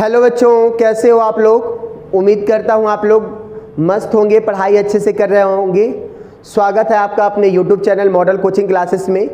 Hello बच्चों, कैसे हो आप लोग। उम्मीद करता हूँ आप लोग मस्त होंगे, पढ़ाई अच्छे से कर रहे होंगे। स्वागत है आपका अपने YouTube channel model coaching classes में।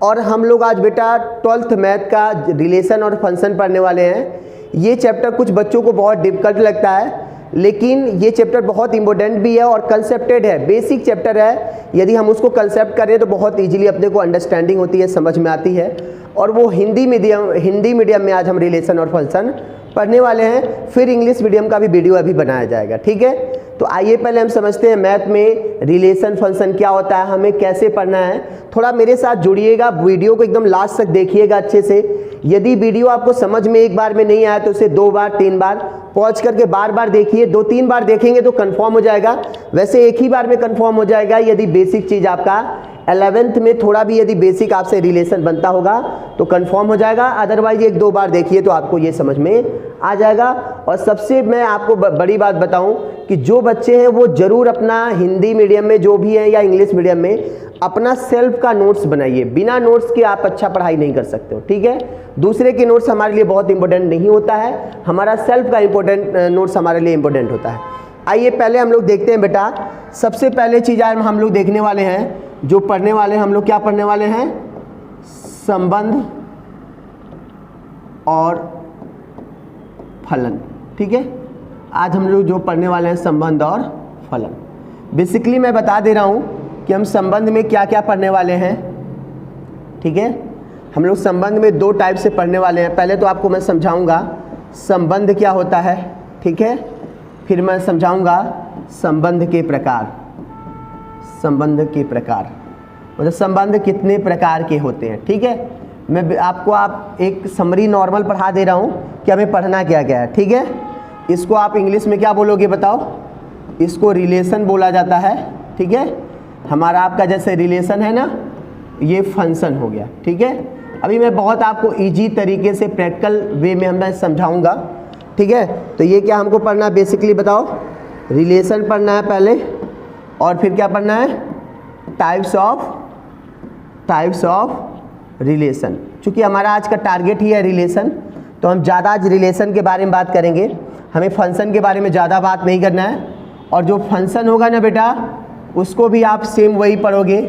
और हम लोग आज बेटा 12th मैथ का रिलेशन और फंक्शन पढ़ने वाले हैं। ये चैप्टर कुछ बच्चों को बहुत डिफिकल्ट लगता है, लेकिन ये चैप्टर बहुत इंपॉर्टेंट भी है और कंसेप्टेड है, बेसिक चैप्टर है। यदि हम उसको कंसेप्ट करें तो बहुत इजीली अपने को अंडरस्टैंडिंग होती है, समझ में आती है। और वो हिंदी मीडियम में आज हम रिलेशन और फंक्शन पढ़ने वाले हैं। फिर इंग्लिश मीडियम का भी वीडियो अभी बनाया जाएगा, ठीक है। तो आइए पहले हम समझते हैं मैथ में रिलेशन फंक्शन क्या होता है, हमें कैसे पढ़ना है। थोड़ा मेरे साथ जुड़िएगा, वीडियो को एकदम लास्ट तक देखिएगा अच्छे से। यदि वीडियो आपको समझ में एक बार में नहीं आया तो उसे 2 बार 3 बार पॉज करके बार बार देखिए। 2-3 बार देखेंगे तो कंफर्म हो जाएगा, वैसे एक ही बार में कंफर्म हो जाएगा यदि बेसिक चीज़ आपका 11th में थोड़ा भी यदि बेसिक आपसे रिलेशन बनता होगा तो कंफर्म हो जाएगा। अदरवाइज 1-2 बार देखिए तो आपको ये समझ में आ जाएगा। और सबसे मैं आपको बड़ी बात बताऊं कि जो बच्चे हैं वो ज़रूर अपना हिंदी मीडियम में जो भी है या इंग्लिश मीडियम में अपना सेल्फ का नोट्स बनाइए। बिना नोट्स के आप अच्छा पढ़ाई नहीं कर सकते हो, ठीक है। दूसरे के नोट्स हमारे लिए बहुत इंपॉर्टेंट नहीं होता है, हमारा सेल्फ का इंपॉर्टेंट नोट्स हमारे लिए इंपॉर्टेंट होता है। आइए पहले हम लोग देखते हैं बेटा, सबसे पहले चीज़ आज हम लोग देखने वाले हैं, जो पढ़ने वाले हैं हम लोग क्या पढ़ने वाले हैं, संबंध और फलन, ठीक है। आज हम लोग जो पढ़ने वाले हैं संबंध और फलन। बेसिकली मैं बता दे रहा हूँ कि हम संबंध में क्या क्या पढ़ने वाले हैं, ठीक है। हम लोग संबंध में 2 टाइप से पढ़ने वाले हैं। पहले तो आपको मैं समझाऊंगा संबंध क्या होता है, ठीक है। फिर मैं समझाऊंगा संबंध के प्रकार। संबंध के प्रकार मतलब संबंध कितने प्रकार के होते हैं, ठीक है। मैं आपको एक समरी नॉर्मल पढ़ा दे रहा हूँ कि हमें पढ़ना क्या क्या है, ठीक है। इसको आप इंग्लिश में क्या बोलोगे बताओ, इसको रिलेशन बोला जाता है, ठीक है। हमारा आपका जैसे रिलेशन है ना, ये फंक्शन हो गया, ठीक है। अभी मैं बहुत आपको इजी तरीके से प्रैक्टिकल वे में मैं समझाऊंगा, ठीक है। तो ये क्या हमको पढ़ना है बेसिकली बताओ, रिलेशन पढ़ना है पहले, और फिर क्या पढ़ना है, टाइप्स ऑफ रिलेशन। चूँकि हमारा आज का टारगेट ही है रिलेशन, तो हम ज़्यादा आज रिलेशन के बारे में बात करेंगे, हमें फंक्शन के बारे में ज़्यादा बात नहीं करना है। और जो फंक्शन होगा ना बेटा, उसको भी आप सेम वही पढ़ोगे।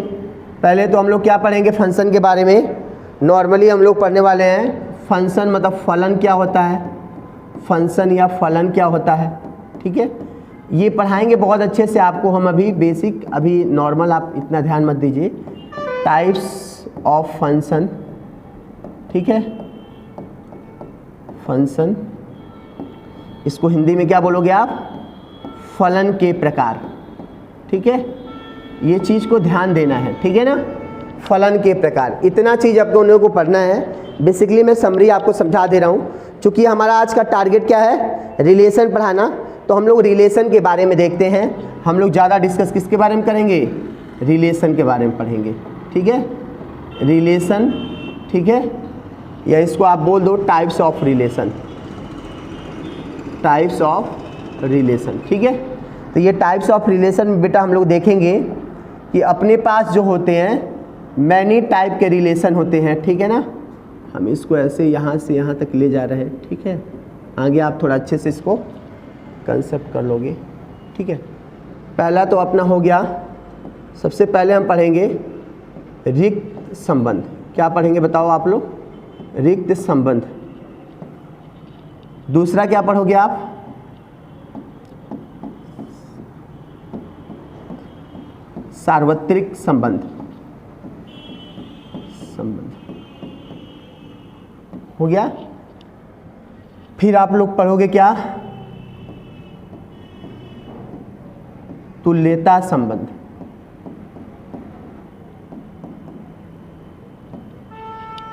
पहले तो हम लोग क्या पढ़ेंगे फंक्शन के बारे में, नॉर्मली हम लोग पढ़ने वाले हैं फंक्शन मतलब फलन क्या होता है, फंक्शन या फलन क्या होता है, ठीक है। ये पढ़ाएंगे बहुत अच्छे से आपको हम। अभी बेसिक, अभी नॉर्मल आप इतना ध्यान मत दीजिए। टाइप्स ऑफ फंक्शन, ठीक है, फंक्शन, इसको हिंदी में क्या बोलोगे आप, फलन के प्रकार, ठीक है। ये चीज़ को ध्यान देना है, ठीक है ना, फलन के प्रकार। इतना चीज़ आप दोनों को पढ़ना है। बेसिकली मैं समरी आपको समझा दे रहा हूँ, क्योंकि हमारा आज का टारगेट क्या है, रिलेशन पढ़ाना। तो हम लोग रिलेशन के बारे में देखते हैं। हम लोग ज़्यादा डिस्कस किसके बारे में करेंगे, रिलेशन के बारे में पढ़ेंगे, ठीक है। रिलेशन, ठीक है, या इसको आप बोल दो types of relation, types of relation, ठीक है। तो ये टाइप्स ऑफ रिलेशन में बेटा हम लोग देखेंगे कि अपने पास जो होते हैं मैनी टाइप के रिलेशन होते हैं, ठीक है ना। हम इसको ऐसे यहाँ से यहाँ तक ले जा रहे हैं, ठीक है। आगे आप थोड़ा अच्छे से इसको कंसेप्ट कर लोगे, ठीक है। पहला तो अपना हो गया, सबसे पहले हम पढ़ेंगे रिक्त संबंध। क्या पढ़ेंगे बताओ आप लोग, रिक्त संबंध। दूसरा क्या पढ़ोगे आप, सार्वत्रिक संबंध। संबंध हो गया। फिर आप लोग पढ़ोगे क्या, तुल्यता संबंध।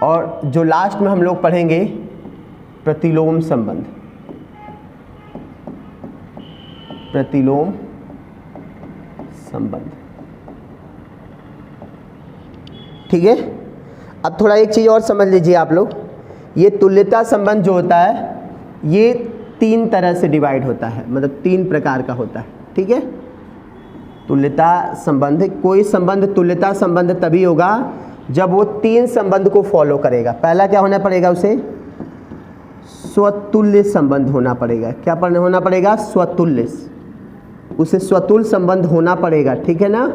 और जो लास्ट में हम लोग पढ़ेंगे प्रतिलोम संबंध। प्रतिलोम संबंध, ठीक है। अब थोड़ा एक चीज़ और समझ लीजिए आप लोग, ये तुल्यता संबंध जो होता है ये 3 तरह से डिवाइड होता है, मतलब 3 प्रकार का होता है, ठीक है। तुल्यता संबंध, कोई संबंध तुल्यता संबंध तभी होगा जब वो 3 संबंध को फॉलो करेगा। पहला क्या होना पड़ेगा उसे, स्वतुल्य संबंध होना पड़ेगा। क्या होना पड़ेगा? स्वतुल्य। उसे स्वतुल्य संबंध होना पड़ेगा, ठीक है ना।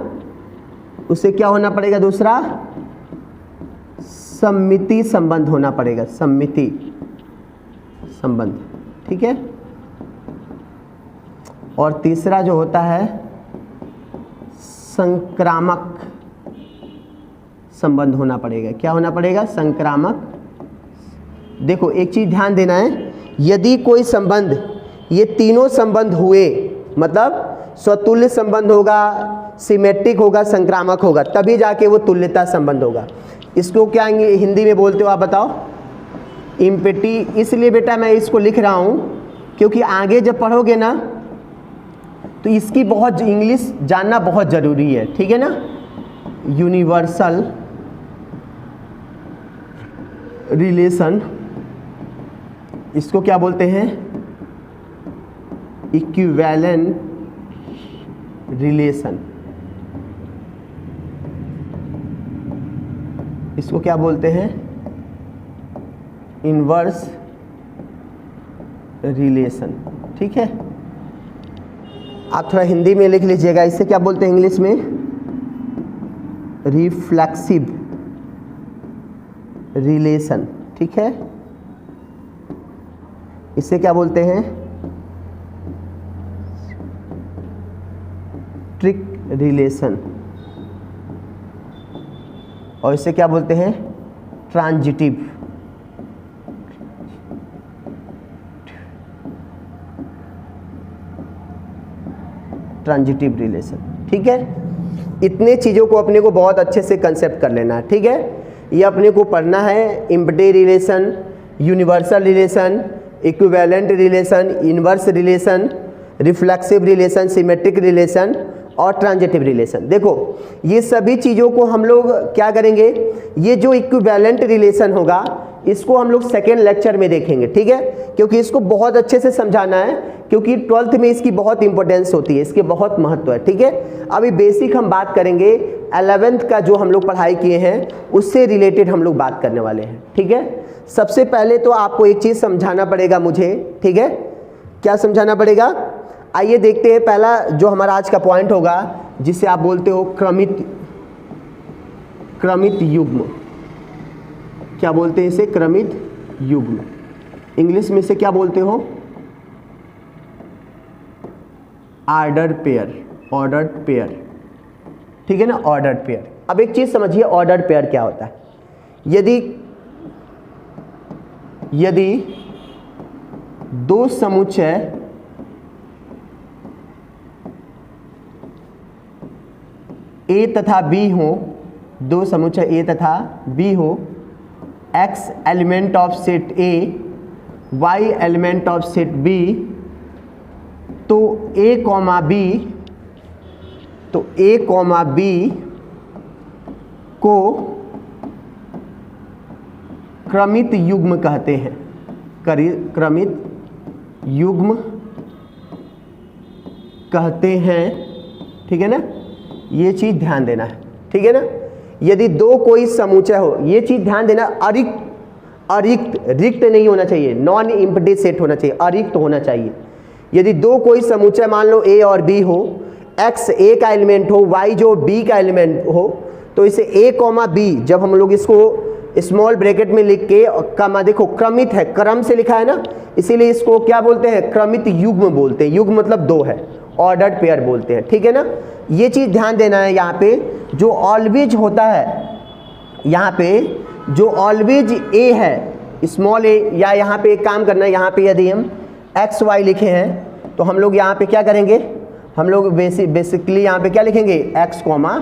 उसे क्या होना पड़ेगा? दूसरा सममिति संबंध होना पड़ेगा, सममिति संबंध, ठीक है। और तीसरा जो होता है संक्रामक संबंध होना पड़ेगा। क्या होना पड़ेगा? संक्रामक। देखो एक चीज ध्यान देना है, यदि कोई संबंध, ये तीनों संबंध हुए, मतलब स्वतुल्य संबंध होगा, सिमेट्रिक होगा, संक्रामक होगा, तभी जाके वो तुल्यता संबंध होगा। इसको क्या हिंदी में बोलते हो आप बताओ? इम्पिटी। इसलिए बेटा मैं इसको लिख रहा हूं क्योंकि आगे जब पढ़ोगे ना तो इसकी बहुत इंग्लिश जानना बहुत जरूरी है, ठीक है ना। यूनिवर्सल रिलेशन, इसको क्या बोलते हैं? Equivalent relation. इसको क्या बोलते हैं? इनवर्स रिलेशन, ठीक है। आप थोड़ा हिंदी में लिख लीजिएगा, इसे क्या बोलते हैं इंग्लिश में? रिफ्लेक्सिव रिलेशन, ठीक है। इसे क्या बोलते हैं? Trick relation. और इसे क्या बोलते हैं? ट्रांजिटिव। ट्रांजिटिव रिलेशन, ठीक है। इतने चीज़ों को अपने को बहुत अच्छे से कंसेप्ट कर लेना है, ठीक है। ये अपने को पढ़ना है। Empty relation, universal relation, equivalent relation, inverse relation, reflexive relation, symmetric relation और ट्रांजिटिव रिलेशन। देखो ये सभी चीज़ों को हम लोग क्या करेंगे, ये जो इक्विवेलेंट रिलेशन होगा इसको हम लोग सेकेंड लेक्चर में देखेंगे, ठीक है। क्योंकि इसको बहुत अच्छे से समझाना है, क्योंकि 12th में इसकी बहुत इंपॉर्टेंस होती है, इसके बहुत महत्व है, ठीक है। अभी बेसिक हम बात करेंगे 11th का जो हम लोग पढ़ाई किए हैं उससे रिलेटेड हम लोग बात करने वाले हैं, ठीक है। सबसे पहले तो आपको एक चीज़ समझाना पड़ेगा मुझे, ठीक है। क्या समझाना पड़ेगा? आइए देखते हैं। पहला जो हमारा आज का पॉइंट होगा जिसे आप बोलते हो क्रमित युग्म। क्या बोलते हैं इसे? क्रमित युग्म। इंग्लिश में इसे क्या बोलते हो? ऑर्डर पेयर, ऑर्डर्ड पेयर, ठीक है ना, ऑर्डर्ड पेयर। अब एक चीज समझिए, ऑर्डर्ड पेयर क्या होता है। यदि दो समुच्चय ए तथा बी हो, दो समुच्चय ए तथा बी हो, x element of set A, y element of set B, तो ए कॉमा बी को क्रमित युग्म कहते हैं। क्रमित युग्म कहते हैं, ठीक है ना। ये चीज ध्यान देना है, ठीक है ना। यदि दो कोई समुच्चय हो, ये चीज ध्यान देना, रिक्त नहीं होना चाहिए, नॉन इम्पिटी सेट होना चाहिए, अरिक्त होना चाहिए। यदि दो कोई समुच्चय मान लो ए और बी हो, एक्स ए का एलिमेंट हो, वाई जो बी का एलिमेंट हो, तो इसे ए कॉमा बी, जब हम लोग इसको स्मॉल ब्रैकेट में लिख के कमा, देखो क्रमित है, क्रम से लिखा है ना, इसीलिए इसको क्या बोलते हैं? क्रमित युग्म बोलते हैं। युग्म मतलब दो है, ऑर्डर्ड पेयर बोलते हैं, ठीक है ना। ये चीज ध्यान देना है। यहाँ पे जो ऑलवेज होता है, यहाँ पे जो ऑलवेज ए है, स्मॉल ए, या यहाँ पे एक काम करना है, यहाँ पे यदि हम एक्स वाई लिखे हैं तो हम लोग यहाँ पे क्या करेंगे? हम लोग बेसिकली यहाँ पे क्या लिखेंगे? X comma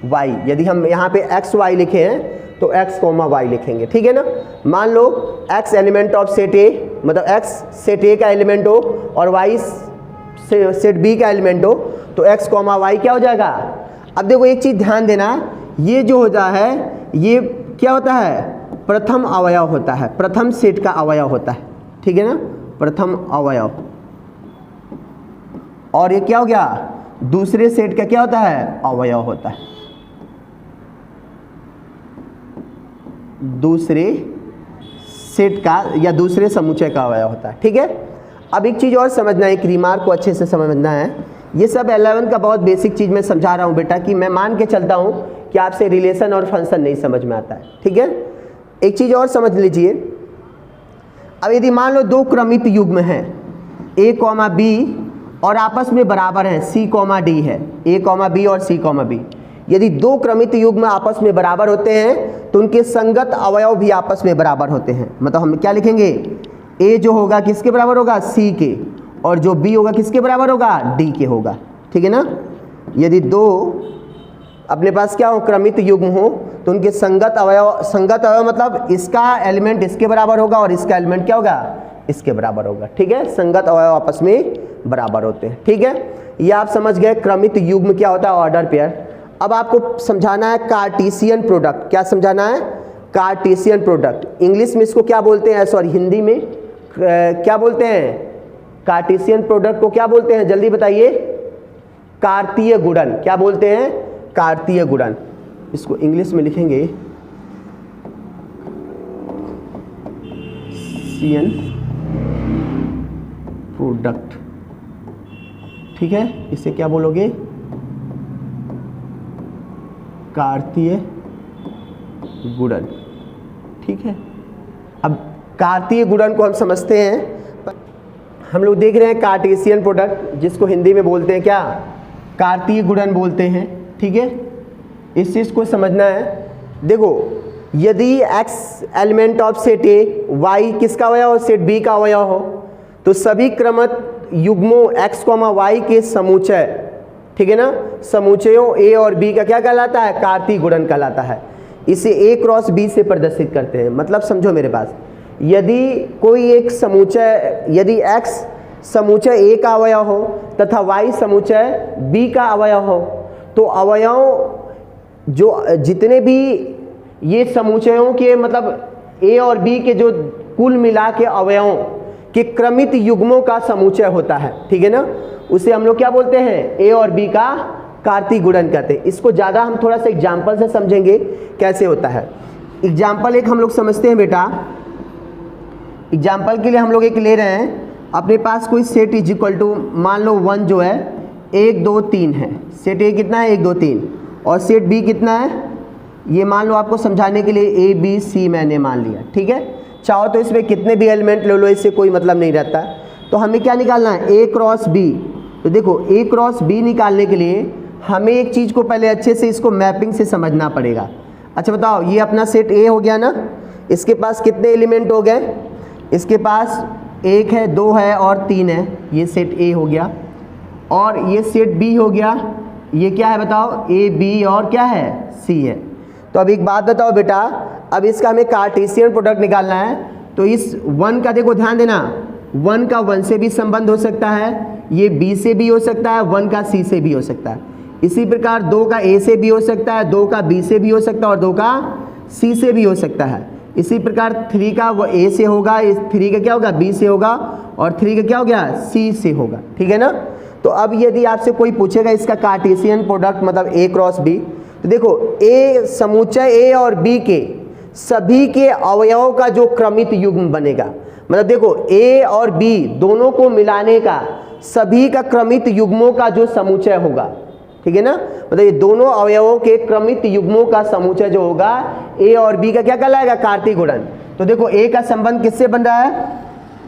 y. यदि हम यहाँ पे एक्स वाई लिखे हैं तो एक्स कॉमा वाई लिखेंगे, ठीक है ना। मान लो X element of set A, मतलब एक्स सेट ए का एलिमेंट हो और वाई सेट बी का एलिमेंट हो, तो एक्स कॉमा वाई क्या हो जाएगा? अब देखो एक चीज ध्यान देना, ये जो होता है ये क्या होता है? प्रथम अवयव होता है, प्रथम सेट का अवयव होता है, ठीक है ना, प्रथम अवयव। और ये क्या हो गया? दूसरे सेट का क्या होता है? अवयव होता है। दूसरे सेट का या दूसरे समुच्चय का अवयव होता है। ठीक है, अब एक चीज़ और समझना है, एक रिमार्क को अच्छे से समझना है। ये सब 11 का बहुत बेसिक चीज़ मैं समझा रहा हूँ बेटा, कि मैं मान के चलता हूँ कि आपसे रिलेशन और फंक्शन नहीं समझ में आता है। ठीक है, एक चीज़ और समझ लीजिए। अब यदि मान लो दो क्रमित युग्म हैं a, b और आपस में बराबर हैं c, d है, a, b और c, b। यदि दो क्रमित युग्म आपस में बराबर होते हैं तो उनके संगत अवयव भी आपस में बराबर होते हैं। मतलब हम क्या लिखेंगे, a जो होगा किसके बराबर होगा, c के, और जो b होगा किसके बराबर होगा, d के होगा। ठीक है ना। यदि दो अपने पास क्या हो, क्रमित युग्म हो, तो उनके संगत अवयव मतलब इसका एलिमेंट इसके बराबर होगा और इसका एलिमेंट क्या होगा, इसके बराबर होगा। ठीक है, संगत अवयव आपस में बराबर होते हैं। ठीक है, ये आप समझ गए क्रमित युग्म क्या होता है, ऑर्डर पेयर। अब आपको समझाना है कार्टेशियन प्रोडक्ट। क्या समझाना है, कार्टेशियन प्रोडक्ट। इंग्लिश में इसको क्या बोलते हैं, सॉरी हिंदी में क्या बोलते हैं, कार्टेशियन प्रोडक्ट को क्या बोलते हैं, जल्दी बताइए। कार्तीय गुणन। क्या बोलते हैं, कार्तीय गुणन। इसको इंग्लिश में लिखेंगे कार्टेशियन प्रोडक्ट। ठीक है, इसे क्या बोलोगे, कार्तीय गुणन। ठीक है, अब कार्तीय गुणन को हम समझते हैं। हम लोग देख रहे हैं कार्टेशियन प्रोडक्ट, जिसको हिंदी में बोलते हैं क्या, कार्तीय गुणन बोलते हैं। ठीक है, इस चीज़ को समझना है। देखो, यदि x element of set A, y किसका अवयव हो, सेट b का अवयव हो, तो सभी क्रमित युग्मों x, y के समुच्चय, ठीक है ना, समुच्चयों a और b का क्या कहलाता है, कार्तीय गुणन कहलाता है। इसे a क्रॉस b से प्रदर्शित करते हैं। मतलब समझो मेरे पास, यदि कोई एक समुच्चय, यदि x समुच्चय a का अवयव हो तथा y समुच्चय b का अवयव हो, तो अवयव जो जितने भी ये समुच्चयों के मतलब a और b के जो कुल मिला के अवयवों के क्रमित युग्मों का समुच्चय होता है। ठीक है ना, उसे हम लोग क्या बोलते हैं, a और b का कार्तीय गुणन कहते हैं। इसको ज़्यादा हम थोड़ा सा एग्जाम्पल से समझेंगे कैसे होता है। एग्जाम्पल एक हम लोग समझते हैं बेटा। एग्जाम्पल के लिए हम लोग एक ले रहे हैं, अपने पास कोई सेट इज इक्वल टू, मान लो 1 जो है 1 2 3 है। सेट ए कितना है, 1 2 3, और सेट बी कितना है, ये मान लो आपको समझाने के लिए ए बी सी मैंने मान लिया। ठीक है, चाहो तो इसमें कितने भी एलिमेंट ले लो, इससे कोई मतलब नहीं रहता। तो हमें क्या निकालना है, ए क्रॉस बी। तो देखो, ए क्रॉस बी निकालने के लिए हमें एक चीज़ को पहले अच्छे से इसको मैपिंग से समझना पड़ेगा। अच्छा बताओ, ये अपना सेट ए हो गया ना, इसके पास कितने एलिमेंट हो गए, इसके पास 1 है 2 है और 3 है, ये सेट ए हो गया। और ये सेट बी हो गया, ये क्या है बताओ, ए बी और क्या है, सी है। तो अब एक बात बताओ बेटा, अब इसका हमें कार्टेशियन प्रोडक्ट निकालना है। तो इस 1 का देखो ध्यान देना, 1 का 1 से भी संबंध हो सकता है, ये b से भी हो सकता है, 1 का c से भी हो सकता है। इसी प्रकार 2 का a से भी हो सकता है, 2 का b से भी हो सकता है और 2 का c से भी हो सकता है। इसी प्रकार 3 का वो a से होगा, 3 का क्या होगा, b से होगा, और 3 का क्या हो गया, c से होगा। ठीक है ना। तो अब यदि आपसे कोई पूछेगा इसका कार्टेशियन प्रोडक्ट मतलब a क्रॉस b, तो देखो a समुच्चय a और b के सभी के अवयवों का जो क्रमित युग्म बनेगा, मतलब देखो a और b दोनों को मिलाने का सभी का क्रमित युग्मों का जो समुच्चय होगा, ठीक है ना, मतलब ये दोनों अवयवों के क्रमित युग्मों का समुच्चय जो होगा a और b का क्या कहलाएगा, कार्तीय गुणन। तो देखो a का संबंध किससे बन रहा है,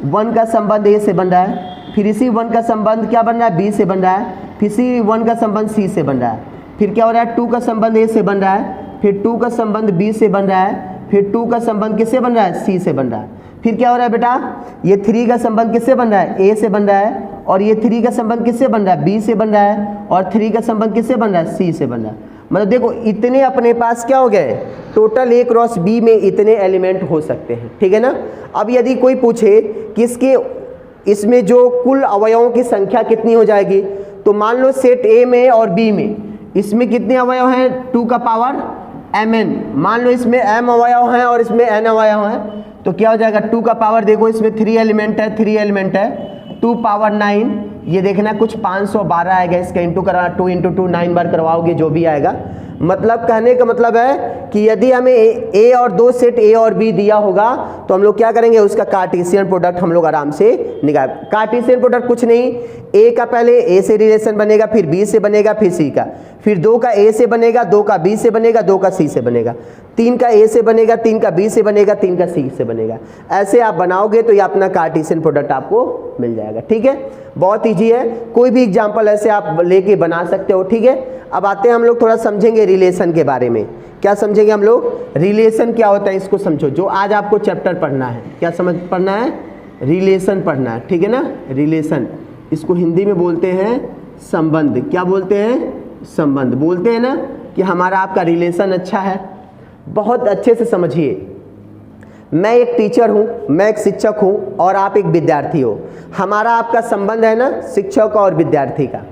1 का संबंध a से बन रहा है, फिर इसी 1 का संबंध क्या बन रहा है, b से बन रहा है, फिर इसी 1 का संबंध c से बन रहा है, फिर क्या हो रहा है, 2 का संबंध a से बन रहा है, फिर 2 का संबंध b से बन रहा है, फिर 2 का संबंध किससे बन रहा है, c से बन रहा है। फिर क्या हो रहा है बेटा, ये 3 का संबंध किससे बन रहा है, a से बन रहा है, और ये 3 का संबंध किससे बन रहा है, b से बन रहा है, और 3 का संबंध किससे बन रहा है, c से बन रहा है। मतलब देखो इतने अपने पास क्या हो गए, टोटल a क्रॉस b में इतने एलिमेंट हो सकते हैं। ठीक है ना। अब यदि कोई पूछे कि इसमें जो कुल अवयवों की संख्या कितनी हो जाएगी, तो मान लो सेट a में और b में इसमें कितने अवयव हैं, 2 का पावर mn, मान लो इसमें m अवयव हैं और इसमें n अवयव हैं, तो क्या हो जाएगा, 2 का पावर देखो इसमें 3 एलिमेंट है, 3 एलिमेंट है, 2 पावर 9, ये देखना कुछ 512 आएगा, इसका इंटू कराना, 2 × 2 9 बार करवाओगे जो भी आएगा, मतलब कहने का मतलब है कि यदि हमें ए और दो सेट ए और बी दिया होगा तो हम लोग क्या करेंगे, उसका कार्टेशियन प्रोडक्ट हम लोग आराम से निकाल। कार्टेशियन प्रोडक्ट कुछ नहीं, ए का पहले ए से रिलेशन बनेगा, फिर बी से बनेगा, फिर सी का, फिर 2 का ए से बनेगा, 2 का बी से बनेगा, 2 का सी से बनेगा, 3 का ए से बनेगा, 3 का बी से बनेगा, 3 का सी से बनेगा। ऐसे आप बनाओगे तो ये अपना कार्टेशियन प्रोडक्ट आपको मिल जाएगा। ठीक है, बहुत ईजी है, कोई भी एग्जाम्पल ऐसे आप लेके बना सकते हो। ठीक है, अब आते हैं हम लोग थोड़ा समझेंगे रिलेशन के बारे में। क्या समझेंगे हम लोग, रिलेशन क्या होता है इसको समझो। जो आज आपको चैप्टर पढ़ना है, क्या समझ पढ़ना है, रिलेशन पढ़ना है। ठीक है ना, रिलेशन, इसको हिंदी में बोलते हैं संबंध। क्या बोलते हैं, संबंध। बोलते हैं ना कि हमारा आपका रिलेशन अच्छा है। बहुत अच्छे से समझिए, मैं एक टीचर हूँ, मैं एक शिक्षक हूँ और आप एक विद्यार्थी हो। हमारा आपका संबंध है ना शिक्षक और विद्यार्थी का।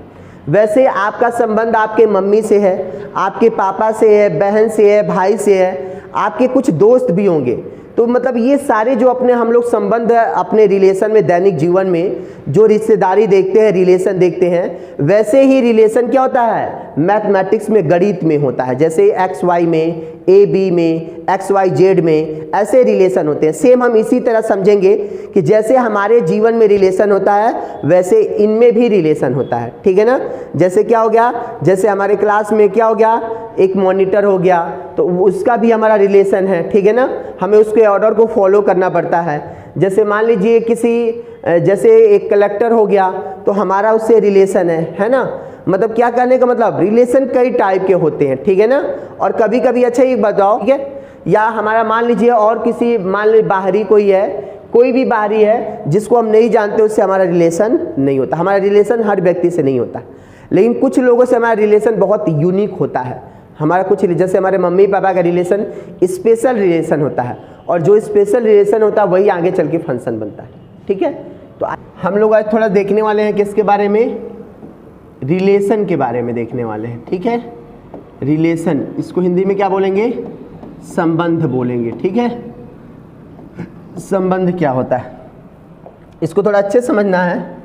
वैसे आपका संबंध आपके मम्मी से है, आपके पापा से है, बहन से है, भाई से है, आपके कुछ दोस्त भी होंगे। तो मतलब ये सारे जो अपने हम लोग संबंध अपने रिलेशन में, दैनिक जीवन में जो रिश्तेदारी देखते हैं, रिलेशन देखते हैं, वैसे ही रिलेशन क्या होता है, मैथमेटिक्स में, गणित में होता है। जैसे एक्स वाई में, ए बी में, एक्स वाई जेड में ऐसे रिलेशन होते हैं। सेम हम इसी तरह समझेंगे कि जैसे हमारे जीवन में रिलेशन होता है वैसे इनमें भी रिलेशन होता है। ठीक है ना, जैसे क्या हो गया, जैसे हमारे क्लास में क्या हो गया, एक मॉनिटर हो गया तो उसका भी हमारा रिलेशन है। ठीक है ना, हमें उसके ऑर्डर को फॉलो करना पड़ता है। जैसे मान लीजिए किसी, जैसे एक कलेक्टर हो गया तो हमारा उससे रिलेशन है ना। मतलब क्या कहने का मतलब, रिलेशन कई टाइप के होते हैं। ठीक है ना, और कभी कभी अच्छा ही बताओ, ठीक है, या हमारा मान लीजिए और किसी, मान लीजिए बाहरी कोई है, कोई भी बाहरी है जिसको हम नहीं जानते, उससे हमारा रिलेशन नहीं होता। हमारा रिलेशन हर व्यक्ति से नहीं होता, लेकिन कुछ लोगों से हमारा रिलेशन बहुत यूनिक होता है। हमारा कुछ, जैसे हमारे मम्मी पापा का रिलेशन स्पेशल रिलेशन होता है, और जो स्पेशल रिलेशन होता है वही आगे चल के फंक्शन बनता है। ठीक है, तो हम लोग आज थोड़ा देखने वाले हैं किसके बारे में, रिलेशन के बारे में देखने वाले हैं। ठीक है, रिलेशन, इसको हिंदी में क्या बोलेंगे, संबंध बोलेंगे। ठीक है, संबंध क्या होता है इसको थोड़ा अच्छे से समझना है,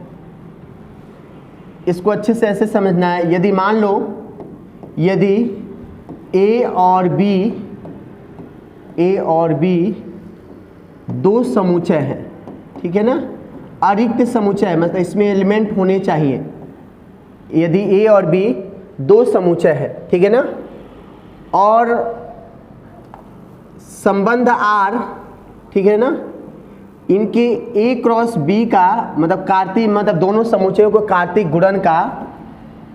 इसको अच्छे से ऐसे समझना है। यदि मान लो, यदि ए और बी दो समुच्चय हैं, ठीक है ना, अरिक्त समुच्चय, मतलब इसमें एलिमेंट होने चाहिए। यदि ए और बी दो समुच्चय है, ठीक है ना, और संबंध आर, ठीक है ना, इनके ए क्रॉस बी का मतलब कार्तीय, मतलब दोनों समुच्चयों को कार्तीय गुणन का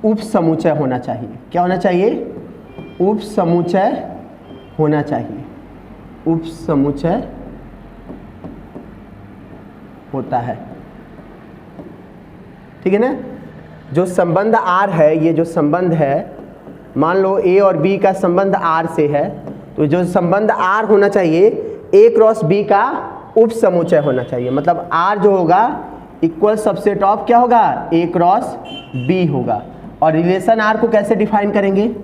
उप समुच्चय होना चाहिए। क्या होना चाहिए, उप समुच्चय होना चाहिए। उप समुच्चय होता है। ठीक है ना, जो संबंध आर है, ये जो संबंध है, मान लो ए और बी का संबंध आर से है, तो जो संबंध आर होना चाहिए ए क्रॉस बी का उप समुच्चय होना चाहिए। मतलब आर जो होगा इक्वल सबसेट ऑफ क्या होगा, ए क्रॉस बी होगा। और रिलेशन आर को कैसे डिफाइन करेंगे,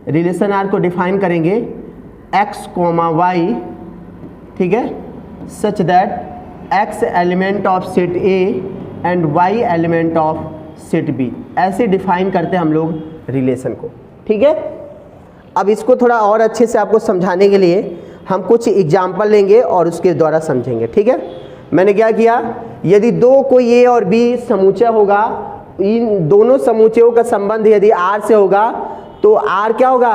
रिलेशन आर को डिफाइन करेंगे एक्स कोमा वाई, ठीक है, such that x element of set A and y element of set B. ऐसे डिफाइन करते हैं हम लोग रिलेशन को। ठीक है, अब इसको थोड़ा और अच्छे से आपको समझाने के लिए हम कुछ एग्जाम्पल लेंगे और उसके द्वारा समझेंगे। ठीक है, मैंने क्या किया, यदि दो कोई ए और बी समुच्चय होगा, इन दोनों समुच्चयों का संबंध यदि आर से होगा तो आर क्या होगा,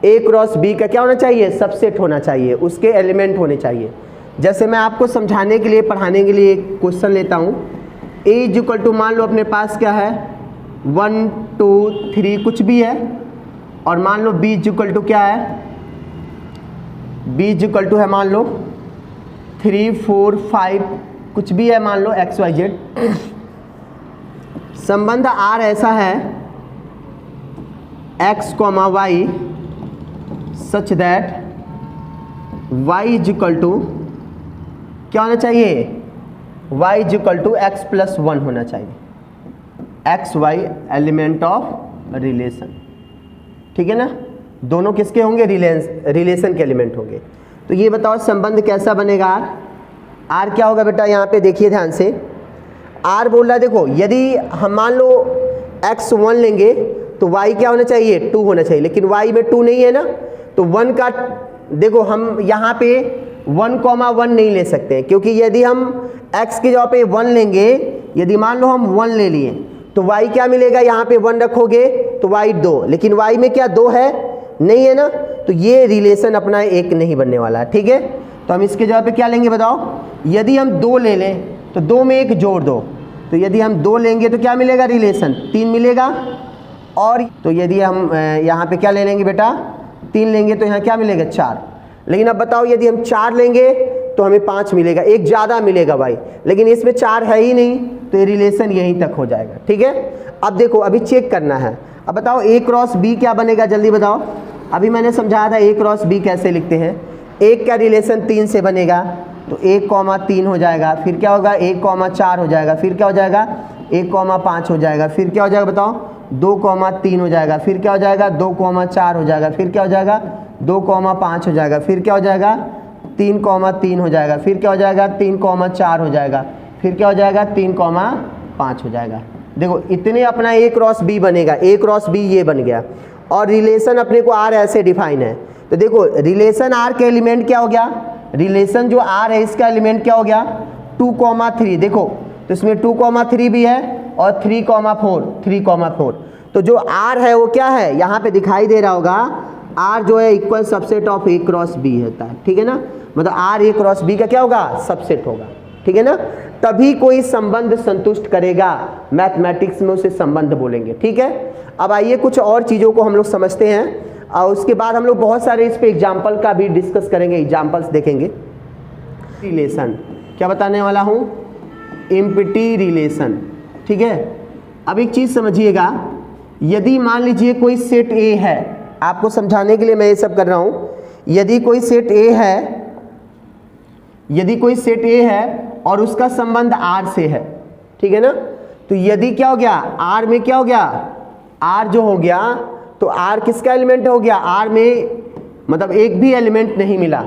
ए क्रॉस बी का क्या होना चाहिए, सबसेट होना चाहिए, उसके एलिमेंट होने चाहिए। जैसे मैं आपको समझाने के लिए, पढ़ाने के लिए एक क्वेश्चन लेता हूँ। ए इज इक्वल टू, मान लो अपने पास क्या है 1 2 3 कुछ भी है, और मान लो बी इज इक्वल टू क्या है, बी इज इक्वल टू है मान लो 3 4 5 कुछ भी है, मान लो एक्स वाई जेड। संबंध आर ऐसा है x comma y such that y is equal to क्या होना चाहिए, y is equal to x plus 1 होना चाहिए। X y element of relation. ठीक है ना, दोनों किसके होंगे, रिलेशन के एलिमेंट होंगे। तो ये बताओ संबंध कैसा बनेगा, आर क्या होगा बेटा, यहाँ पे देखिए ध्यान से। आर बोल रहा है, देखो यदि हम मान लो x1 लेंगे तो y क्या होना चाहिए 2 होना चाहिए, लेकिन y में 2 नहीं है ना, तो 1 का देखो हम यहाँ पे 1,1 नहीं ले सकते हैं, क्योंकि यदि हम x की जगह पे 1 लेंगे, यदि मान लो हम 1 ले लिए तो y क्या मिलेगा, यहाँ पे 1 रखोगे तो y 2, लेकिन y में क्या 2 है, नहीं है ना, तो ये रिलेशन अपना एक नहीं बनने वाला है। ठीक है, तो हम इसके जगह पे क्या लेंगे बताओ, यदि हम 2 ले लें तो 2 में 1 जोड़ दो, तो यदि हम 2 लेंगे तो क्या मिलेगा, रिलेशन 3 मिलेगा। और तो यदि हम यहाँ पे क्या ले लेंगे बेटा, 3 लेंगे तो यहाँ क्या मिलेगा 4। लेकिन अब बताओ यदि हम 4 लेंगे तो हमें 5 मिलेगा, एक ज़्यादा मिलेगा भाई, लेकिन इसमें 4 है ही नहीं, तो ये रिलेशन यहीं तक हो जाएगा। ठीक है, अब देखो अभी चेक करना है। अब बताओ A क्रॉस B क्या बनेगा, जल्दी बताओ। अभी मैंने समझाया था A क्रॉस B कैसे लिखते हैं। एक का रिलेशन 3 से बनेगा, तो 1,3 हो जाएगा, फिर क्या होगा 1,4 हो जाएगा, फिर क्या हो जाएगा 1,5 हो जाएगा, फिर क्या हो जाएगा बताओ 2,3 हो जाएगा, फिर क्या हो जाएगा 2,4 हो जाएगा, फिर क्या हो जाएगा 2,5 हो जाएगा, फिर क्या हो जाएगा 3,3 हो जाएगा, फिर क्या हो जाएगा 3,4 हो जाएगा, फिर क्या हो जाएगा 3,5 हो जाएगा। देखो इतने अपना A क्रॉस B बनेगा, A क्रॉस B ये बन गया। और रिलेशन अपने को R ऐसे डिफाइन है, तो देखो रिलेशन R के एलिमेंट क्या हो गया, रिलेशन जो R है इसका एलिमेंट क्या हो गया 2,3। देखो तो इसमें 2,3 भी है और 3,4, तो जो R है वो क्या है, यहाँ पे दिखाई दे रहा होगा, R जो है equal subset of A cross B होता है। ठीक है ना, मतलब R A क्रॉस B का क्या होगा, सबसेट होगा। ठीक है ना, तभी कोई संबंध संतुष्ट करेगा, मैथमेटिक्स में उसे संबंध बोलेंगे। ठीक है, अब आइए कुछ और चीज़ों को हम लोग समझते हैं और उसके बाद हम लोग बहुत सारे इस पे एग्जाम्पल का भी डिस्कस करेंगे, एग्जाम्पल्स देखेंगे। रिलेशन क्या बताने वाला हूँ, एम्प्टी रिलेशन। ठीक है, अब एक चीज़ समझिएगा, यदि मान लीजिए कोई सेट A है, आपको समझाने के लिए मैं ये सब कर रहा हूँ, यदि कोई सेट A है, यदि कोई सेट A है और उसका संबंध R से है, ठीक है ना, तो यदि क्या हो गया R में क्या हो गया, R जो हो गया तो R किसका एलिमेंट हो गया, R में मतलब एक भी एलिमेंट नहीं मिला,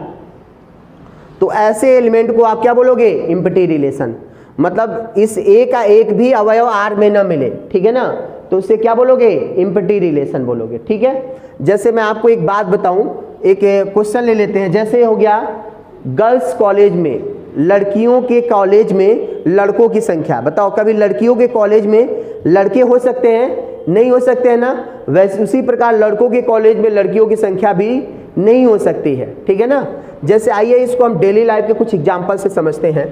तो ऐसे एलिमेंट को आप क्या बोलोगे, एम्प्टी रिलेशन। मतलब इस A का एक भी अवयव R में ना मिले, ठीक है ना, तो उससे क्या बोलोगे, एम्प्टी रिलेशन बोलोगे। ठीक है, जैसे मैं आपको एक बात बताऊं, एक क्वेश्चन ले लेते हैं, जैसे हो गया गर्ल्स कॉलेज में, लड़कियों के कॉलेज में लड़कों की संख्या, बताओ कभी लड़कियों के कॉलेज में लड़के हो सकते हैं, नहीं हो सकते हैं ना, वैसे उसी प्रकार लड़कों के कॉलेज में लड़कियों की संख्या भी नहीं हो सकती है। ठीक है ना, जैसे आइए इसको हम डेली लाइफ के कुछ एग्जाम्पल से समझते हैं।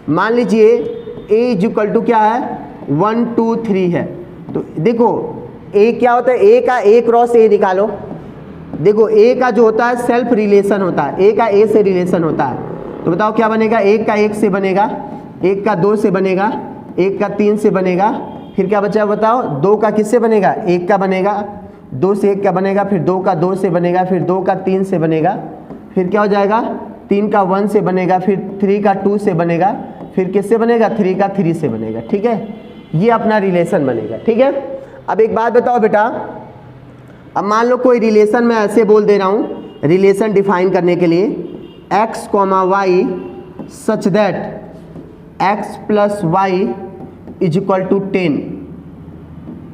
मान लीजिए A इक्वल टू क्या है 1 2 3 है, तो देखो A क्या होता है, A का A क्रॉस A निकालो। देखो A का जो होता है सेल्फ रिलेशन होता है, A का A से रिलेशन होता है, तो बताओ क्या बनेगा, 1 का 1 से बनेगा, 1 का 2 से बनेगा, 1 का 3 से बनेगा, फिर क्या बचा बताओ 2 का किससे बनेगा, 1 का बनेगा, 2 से 1 का बनेगा, फिर 2 का 2 से बनेगा, फिर 2 का 3 से बनेगा, फिर क्या हो जाएगा 3 का 1 से बनेगा, फिर 3 का 2 से बनेगा, फिर किससे बनेगा 3 का 3 से बनेगा। ठीक है, ये अपना रिलेशन बनेगा। ठीक है, अब एक बात बताओ बेटा, अब मान लो कोई रिलेशन मैं ऐसे बोल दे रहा हूँ, रिलेशन डिफाइन करने के लिए x, y such that x plus y is equal to 10,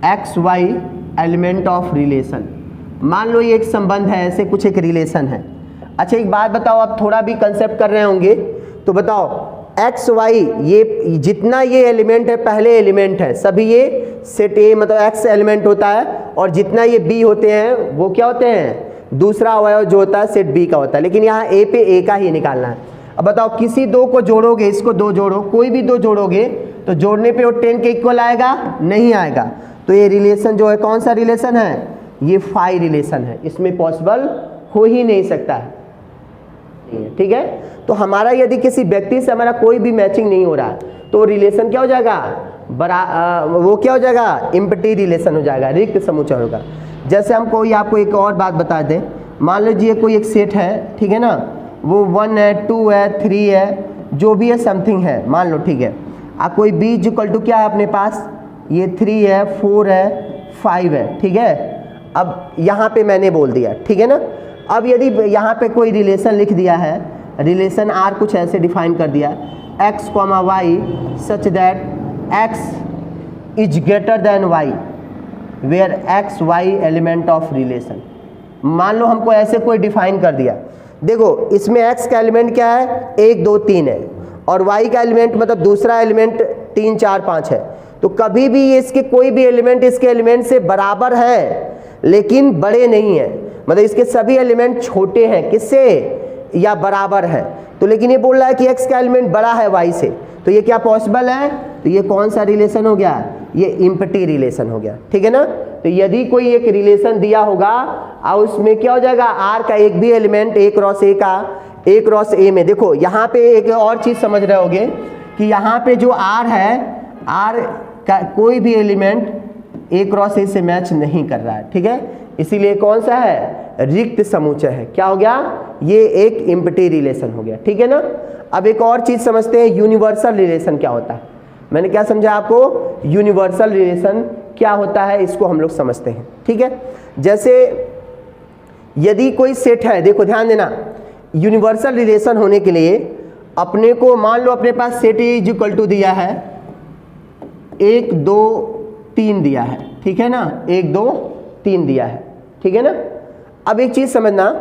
x y element of relation. मान लो ये एक संबंध है, ऐसे कुछ एक रिलेशन है। अच्छा एक बात बताओ, आप थोड़ा भी कंसेप्ट कर रहे होंगे, तो बताओ एक्स वाई ये जितना ये एलिमेंट है पहले एलिमेंट है, सभी ये सेट ए मतलब एक्स एलिमेंट होता है, और जितना ये बी होते हैं वो क्या होते हैं, दूसरा अवयव जो होता है सेट बी का होता है, लेकिन यहाँ ए पे ए का ही निकालना है। अब बताओ किसी दो को जोड़ोगे, इसको दो जोड़ो, कोई भी दो जोड़ोगे तो जोड़ने पे वो 10 के इक्वल आएगा, नहीं आएगा, तो ये रिलेशन जो है कौन सा रिलेशन है, ये फाई रिलेशन है, इसमें पॉसिबल हो ही नहीं सकता है। ठीक है, तो हमारा यदि किसी व्यक्ति से हमारा कोई भी मैचिंग नहीं हो रहा तो रिलेशन क्या हो जाएगा, वो क्या हो जाएगा, एम्प्टी रिलेशन हो जाएगा, रिक्त समुच्चय होगा। जैसे हम कोई आपको एक और बात बता दें, मान लीजिए कोई एक सेट है, ठीक है ना, वो 1 है 2 है 3 है, जो भी है समथिंग है, मान लो, ठीक है। आप कोई b इक्वल टू क्या है अपने पास, ये 3 है 4 है 5 है, ठीक है। अब यहाँ पे मैंने बोल दिया, ठीक है ना। अब यदि यहाँ पे कोई रिलेशन लिख दिया है, रिलेशन R कुछ ऐसे डिफाइन कर दिया, x, y such that x is greater than y, where x y element of relation. मान लो हमको ऐसे कोई डिफाइन कर दिया, देखो इसमें x का एलिमेंट क्या है 1 2 3 है और y का एलिमेंट मतलब दूसरा एलिमेंट 3 4 5 है, तो कभी भी इसके कोई भी एलिमेंट इसके एलिमेंट से बराबर है लेकिन बड़े नहीं है, मतलब इसके सभी एलिमेंट छोटे हैं किससे या बराबर है। तो लेकिन ये बोल रहा है कि x का एलिमेंट बड़ा है y से, तो ये क्या पॉसिबल है, तो ये कौन सा रिलेशन हो गया, ये इम्पटी रिलेशन हो गया, ठीक है ना। तो यदि कोई एक रिलेशन दिया होगा और उसमें क्या हो जाएगा r का एक भी एलिमेंट a क्रॉस a का a क्रॉस a में, देखो यहाँ पे एक और चीज समझ रहे होगे कि यहाँ पे जो r है r का कोई भी एलिमेंट a क्रॉस a से मैच नहीं कर रहा है, ठीक है, इसीलिए कौन सा है रिक्त समुच्चय है, क्या हो गया ये एक इम्पटी रिलेशन हो गया, ठीक है ना। अब एक और चीज समझते हैं यूनिवर्सल रिलेशन क्या होता है। मैंने क्या समझा आपको, यूनिवर्सल रिलेशन क्या होता है इसको हम लोग समझते हैं, ठीक है। जैसे यदि कोई सेट है, देखो ध्यान देना, यूनिवर्सल रिलेशन होने के लिए अपने को मान लो अपने पास सेट इज इक्वल टू दिया है 1 2 3 दिया है, ठीक है ना, 1 2 3 दिया है, ठीक है ना। अब एक चीज समझना,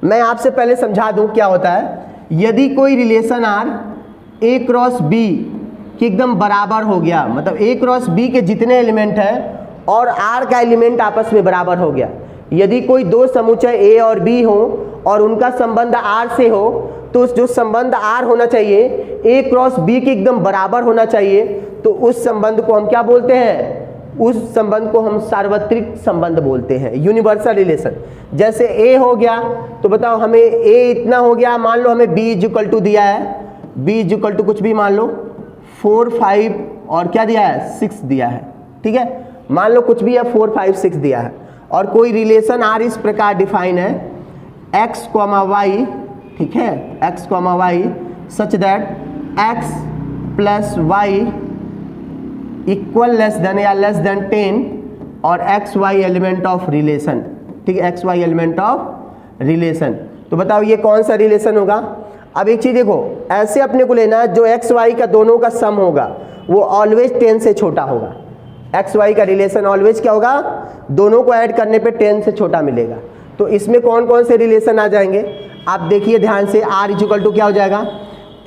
मैं आपसे पहले समझा दूं क्या होता है। यदि कोई relation R a cross b कि एकदम बराबर हो गया, मतलब a क्रॉस b के जितने एलिमेंट हैं और r का एलिमेंट आपस में बराबर हो गया, यदि कोई दो समुच्चय a और b हो और उनका संबंध r से हो, तो जो संबंध r होना चाहिए a क्रॉस b के एकदम बराबर होना चाहिए, तो उस संबंध को हम क्या बोलते हैं, उस संबंध को हम सार्वत्रिक संबंध बोलते हैं, यूनिवर्सल रिलेशन। जैसे a हो गया तो बताओ हमें a इतना हो गया, मान लो हमें b इज इक्वल टू दिया है, b इज इक्वल टू कुछ भी मान लो 4 5 और क्या दिया है 6 दिया है, ठीक है, मान लो कुछ भी है 4 5 6 दिया है, और कोई रिलेशन r इस प्रकार डिफाइन है x, y, ठीक है, x, y such that x plus y equal less than या लेस देन 10 और x y element of relation, ठीक है, x y element of relation. तो बताओ ये कौन सा रिलेशन होगा। अब एक चीज देखो, ऐसे अपने को लेना जो एक्स वाई का दोनों का सम होगा वो ऑलवेज 10 से छोटा होगा। एक्स वाई का रिलेशन ऑलवेज क्या होगा, दोनों को ऐड करने पे 10 से छोटा मिलेगा। तो इसमें कौन कौन से रिलेशन आ जाएंगे आप देखिए ध्यान से, r इक्वल टू क्या हो जाएगा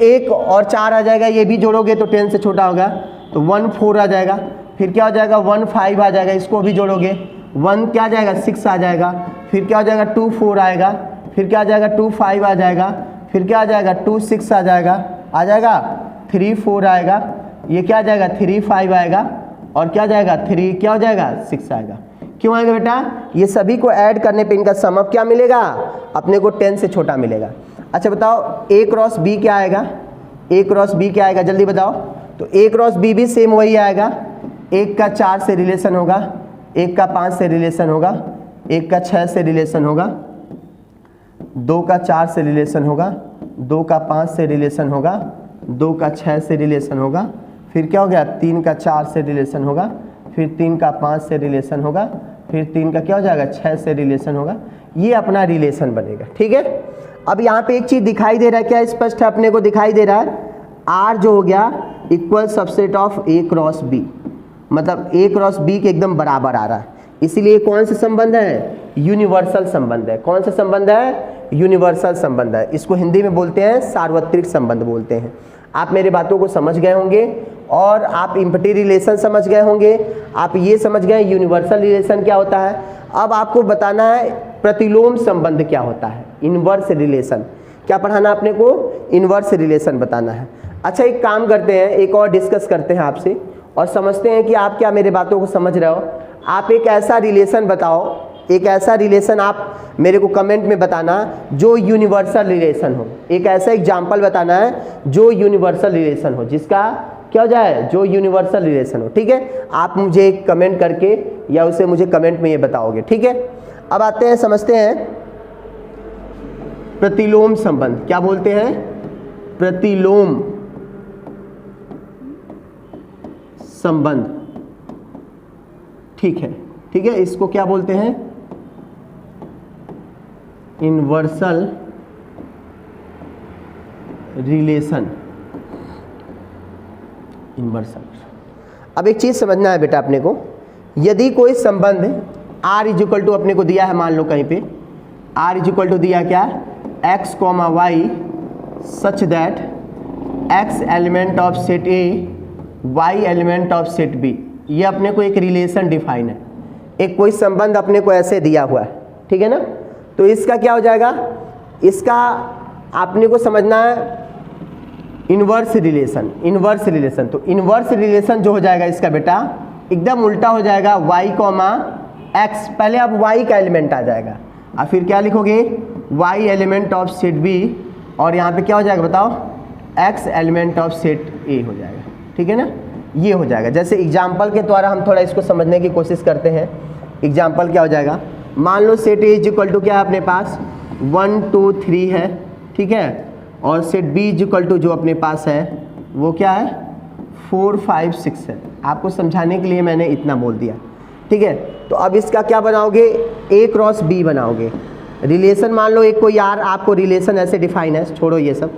1 और 4 आ जाएगा, ये भी जोड़ोगे तो 10 से छोटा होगा, तो 1 4 आ जाएगा, फिर क्या हो जाएगा 1 5 आ जाएगा, इसको भी जोड़ोगे 1 क्या आ जाएगा 6 आ जाएगा, फिर क्या हो जाएगा 2 4 आएगा, फिर क्या आ जाएगा 2 5 आ जाएगा, फिर क्या आ जाएगा 2 6 आ जाएगा 3 4 आएगा, ये क्या आ जाएगा 3 5 आएगा, और क्या आ जाएगा 3 क्या हो जाएगा 6 आएगा। क्यों आएगा बेटा, ये सभी को ऐड करने पे इनका सम अप क्या मिलेगा, अपने को 10 से छोटा मिलेगा। अच्छा बताओ a क्रॉस b क्या आएगा, a क्रॉस b क्या आएगा जल्दी बताओ। तो a क्रॉस b भी सेम वही आएगा, 1 का 4 से रिलेशन होगा, 1 का 5 से रिलेशन होगा, 1 का 6 से रिलेशन होगा, 2 का 4 से रिलेशन होगा, 2 का 5 से रिलेशन होगा, 2 का 6 से रिलेशन होगा, फिर क्या हो गया 3 का 4 से रिलेशन होगा, फिर 3 का 5 से रिलेशन होगा, फिर 3 का क्या हो जाएगा 6 से रिलेशन होगा। ये अपना रिलेशन बनेगा, ठीक है। अब यहाँ पे एक चीज़ दिखाई दे रहा है, क्या स्पष्ट है अपने को दिखाई दे रहा है, R जो हो गया equal subset of A cross B, मतलब A क्रॉस B के एकदम बराबर आ रहा है, इसीलिए कौन सा संबंध है, यूनिवर्सल संबंध है। कौन सा संबंध है, यूनिवर्सल संबंध है। इसको हिंदी में बोलते हैं सार्वत्रिक संबंध बोलते हैं। आप मेरे बातों को समझ गए होंगे और आप इम्पटी रिलेशन समझ गए होंगे, आप ये समझ गए यूनिवर्सल रिलेशन क्या होता है। अब आपको बताना है प्रतिलोम संबंध क्या होता है, इनवर्स रिलेशन। क्या पढ़ाना आपने को, इनवर्स रिलेशन बताना है। अच्छा एक काम करते हैं, एक और डिस्कस करते हैं आपसे और समझते हैं कि आप क्या मेरे बातों को समझ रहे हो। आप एक ऐसा रिलेशन बताओ, एक ऐसा रिलेशन आप मेरे को कमेंट में बताना जो यूनिवर्सल रिलेशन हो। एक ऐसा एग्जाम्पल बताना है जो यूनिवर्सल रिलेशन हो, जिसका क्या हो जाए, जो यूनिवर्सल रिलेशन हो, ठीक है। आप मुझे कमेंट करके या उसे मुझे कमेंट में ये बताओगे, ठीक है। अब आते हैं, समझते हैं प्रतिलोम संबंध। क्या बोलते हैं, प्रतिलोम संबंध, ठीक है, ठीक है। इसको क्या बोलते हैं, इनवर्सल रिलेशन, इनवर्सल। अब एक चीज समझना है बेटा अपने को, यदि कोई संबंध r इक्वल टू अपने को दिया है, मान लो कहीं पे r इक्वल टू दिया क्या, x comma y such that x element of set A y element of set B, ये अपने को एक रिलेशन डिफाइन है, एक कोई संबंध अपने को ऐसे दिया हुआ है, ठीक है ना। तो इसका क्या हो जाएगा, इसका आपने को समझना है इन्वर्स रिलेशन, इन्वर्स रिलेशन। तो इन्वर्स रिलेशन जो हो जाएगा इसका बेटा एकदम उल्टा हो जाएगा, y कॉमा एक्स, पहले अब y का एलिमेंट आ जाएगा और फिर क्या लिखोगे, y element of set B, और यहाँ पे क्या हो जाएगा बताओ, x element of set A हो जाएगा, ठीक है ना। ये हो जाएगा, जैसे एग्जाम्पल के द्वारा हम थोड़ा इसको समझने की कोशिश करते हैं। एग्जाम्पल क्या हो जाएगा, मान लो set A is equal to क्या है अपने पास 1 2 3 है, ठीक है, और set B is equal to जो अपने पास है वो क्या है 4 5 6 है। आपको समझाने के लिए मैंने इतना बोल दिया, ठीक है। तो अब इसका क्या बनाओगे, A क्रॉस B बनाओगे। रिलेशन मान लो एक कोई R, आपको रिलेशन ऐसे डिफाइन है, छोड़ो ये सब,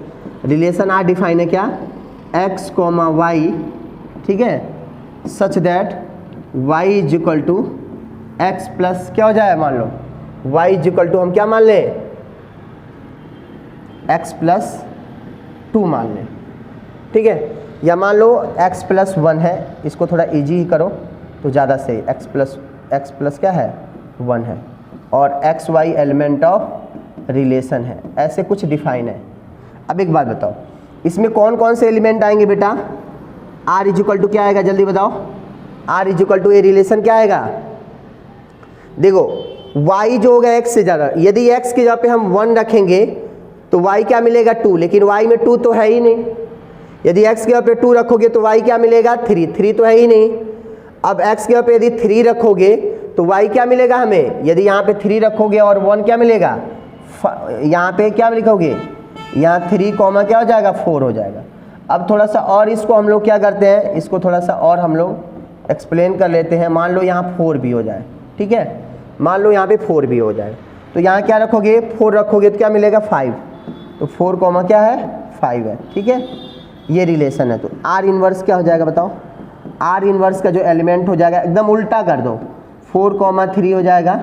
रिलेशन R डिफाइन है क्या, x कॉमा वाई, ठीक है, such that y is equal to x plus क्या हो जाए, मान लो y इज इक्वल टू हम क्या मान लें, x प्लस 2 मान लें, ठीक है, या मान लो x प्लस 1 है, इसको थोड़ा इजी ही करो तो ज़्यादा सही, x प्लस क्या है 1 है, और x y element of relation है, ऐसे कुछ डिफाइन है। अब एक बात बताओ, इसमें कौन कौन से एलिमेंट आएंगे बेटा, r इज इक्वल टू क्या आएगा जल्दी बताओ, r इज इक्वल टू ये रिलेशन क्या आएगा, देखो y जो होगा x से ज़्यादा, यदि x की जगह पे हम 1 रखेंगे तो y क्या मिलेगा 2, लेकिन y में 2 तो है ही नहीं। यदि x की जगह पे 2 रखोगे तो y क्या मिलेगा 3 तो है ही नहीं। अब x की जगह पे यदि 3 रखोगे तो y क्या मिलेगा हमें, यदि यहाँ पे 3 रखोगे और 1 क्या मिलेगा, यहाँ पे क्या लिखोगे, यहाँ 3 कॉमा क्या हो जाएगा 4 हो जाएगा। अब थोड़ा सा और इसको हम लोग क्या करते हैं, इसको थोड़ा सा और हम लोग एक्सप्लेन कर लेते हैं। मान लो यहाँ 4 भी हो जाए, ठीक है, मान लो यहाँ पे 4 भी हो जाए, तो यहाँ क्या रखोगे 4 रखोगे तो क्या मिलेगा 5, तो 4 कॉमा क्या है 5 है, ठीक है, ये रिलेशन है। तो R इन्वर्स क्या हो जाएगा बताओ, R इन्वर्स का जो एलिमेंट हो जाएगा एकदम उल्टा कर दो, 4 कॉमा 3 हो जाएगा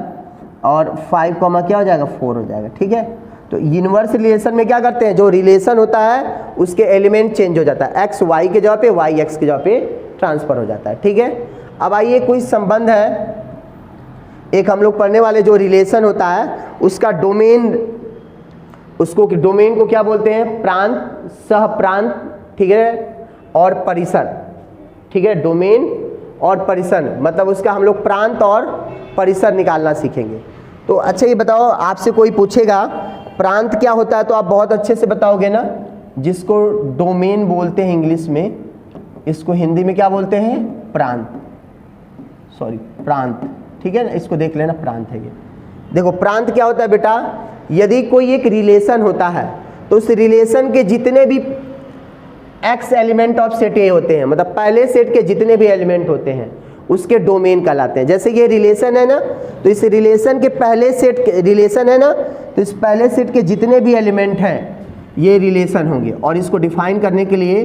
और 5 कॉमा क्या हो जाएगा 4 हो जाएगा, ठीक है। तो इन्वर्स रिलेशन में क्या करते हैं, जो रिलेशन होता है उसके एलिमेंट चेंज हो जाता है, x y के जगह पे y x के जगह पे ट्रांसफर हो जाता है, ठीक है। अब आइए कोई संबंध है, एक हम लोग पढ़ने वाले जो रिलेशन होता है उसका डोमेन, उसको डोमेन को क्या बोलते हैं, प्रांत, सह प्रांत, ठीक है, और परिसर, ठीक है, डोमेन और परिसर, मतलब उसका हम लोग प्रांत और परिसर निकालना सीखेंगे। तो अच्छा ये बताओ, आपसे कोई पूछेगा प्रांत क्या होता है तो आप बहुत अच्छे से बताओगे ना, जिसको डोमेन बोलते हैं इंग्लिश में, इसको हिंदी में क्या बोलते हैं, प्रांत, सॉरी प्रांत, ठीक है ना, इसको देख लेना प्रांत है ये। देखो प्रांत क्या होता है बेटा, यदि कोई एक रिलेशन होता है तो उस रिलेशन के जितने भी x element of set A होते हैं, मतलब पहले सेट के जितने भी एलिमेंट होते हैं उसके डोमेन कहलाते हैं। जैसे ये रिलेशन है ना, तो इस रिलेशन के पहले सेट रिलेशन है ना, तो इस पहले सेट के जितने भी एलिमेंट हैं ये रिलेशन होंगे, और इसको डिफाइन करने के लिए